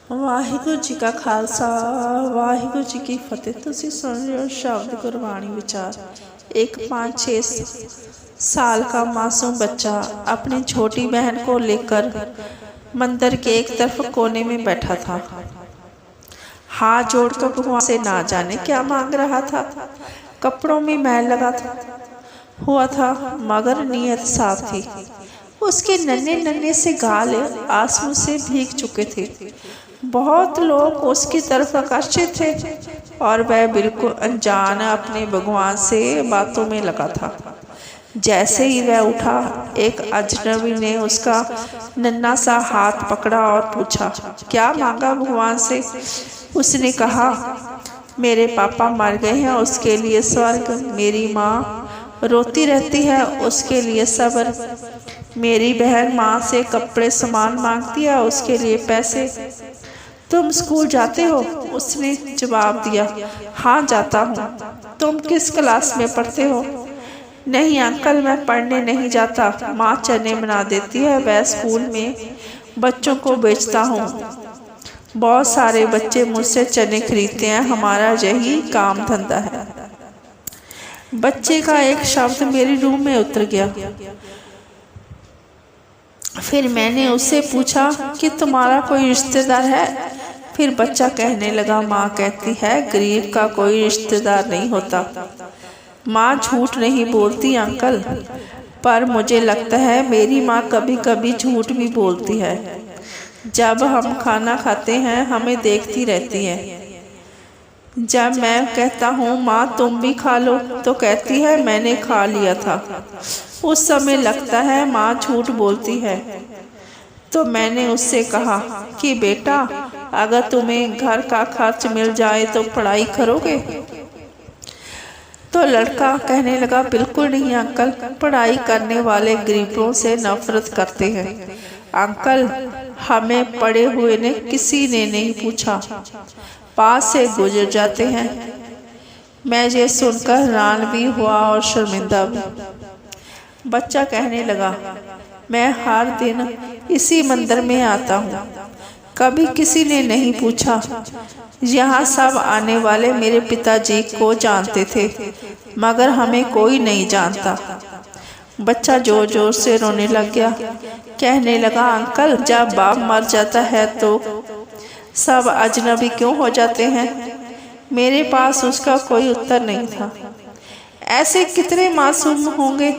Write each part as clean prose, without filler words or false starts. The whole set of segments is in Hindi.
वाहिगुरु जी का खालसा वाहिगुरु जी की फतेह। तुसी सुन रहे हो शब्द गुरबाणी विचार। एक 5-6 साल का मासूम बच्चा अपनी छोटी बहन को लेकर मंदिर के एक तरफ कोने में बैठा था। हाथ जोड़कर भगवान से ना जाने क्या मांग रहा था। कपड़ों में मैल लगा हुआ था मगर नीयत साफ थी। उसके नन्हे नन्हे से गाल आंसू से भीग चुके थे। बहुत लोग उसकी तरफ आकर्षित थे और वह बिल्कुल अनजान अपने भगवान से बातों में लगा था। जैसे ही वह उठा, एक अजनबी ने उसका नन्हा सा हाथ पकड़ा और पूछा, क्या मांगा भगवान से? उसने कहा, मेरे पापा मर गए हैं, उसके लिए स्वर्ग। मेरी माँ रोती रहती है, उसके लिए सब्र। मेरी बहन माँ से कपड़े सामान मांगती है, उसके लिए पैसे। तुम स्कूल जाते हो? उसने जवाब दिया, हाँ जाता हूँ। तुम किस क्लास में पढ़ते हो? नहीं अंकल, मैं पढ़ने नहीं जाता। माँ चने बना देती है, वह स्कूल में बच्चों को बेचता हूँ। बहुत सारे बच्चे मुझसे चने खरीदते हैं, हमारा यही काम धंधा है। बच्चे का एक शब्द मेरी रूह में उतर गया। फिर मैंने उससे पूछा कि तुम्हारा कोई रिश्तेदार है? फिर बच्चा कहने लगा, माँ कहती है गरीब का कोई रिश्तेदार नहीं होता। माँ झूठ नहीं बोलती अंकल, पर मुझे लगता है मेरी माँ कभी कभी झूठ भी बोलती है। जब हम खाना खाते हैं हमें देखती रहती है। जब मैं कहता हूँ माँ तुम भी खा लो, तो कहती है मैंने खा लिया था। उस समय लगता है माँ झूठ बोलती है। तो मैंने उससे कहा कि बेटा, अगर तुम्हें घर का खर्च मिल जाए तो पढ़ाई करोगे? तो लड़का कहने लगा, बिल्कुल नहीं अंकल, पढ़ाई करने वाले गरीबों से नफरत करते हैं। अंकल, हमें पढ़े हुए ने किसी ने नहीं पूछा, पास से गुजर जाते हैं। मैं ये सुनकर हैरान भी हुआ और शर्मिंदा भी। बच्चा कहने लगा, मैं हर दिन इसी मंदिर में आता हूँ, कभी किसी ने नहीं पूछा। यहाँ सब आने वाले मेरे पिताजी को जानते थे, मगर हमें कोई नहीं जानता। बच्चा जोर जोर से रोने लग गया। कहने लगा, अंकल, जब बाप मर जाता है तो सब अजनबी क्यों हो जाते हैं? मेरे पास उसका कोई उत्तर नहीं था। ऐसे कितने मासूम होंगे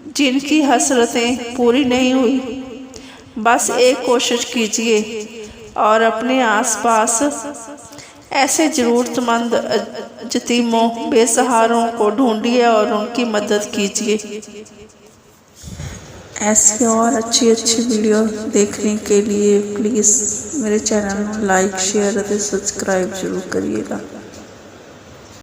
जिनकी हसरतें पूरी नहीं हुई। बस एक कोशिश कीजिए और अपने आसपास ऐसे ज़रूरतमंद यतीमों, बेसहारों को ढूंढिए और उनकी मदद कीजिए। ऐसी और अच्छी वीडियो देखने के लिए प्लीज़ मेरे चैनल को लाइक, शेयर और सब्सक्राइब जरूर करिएगा।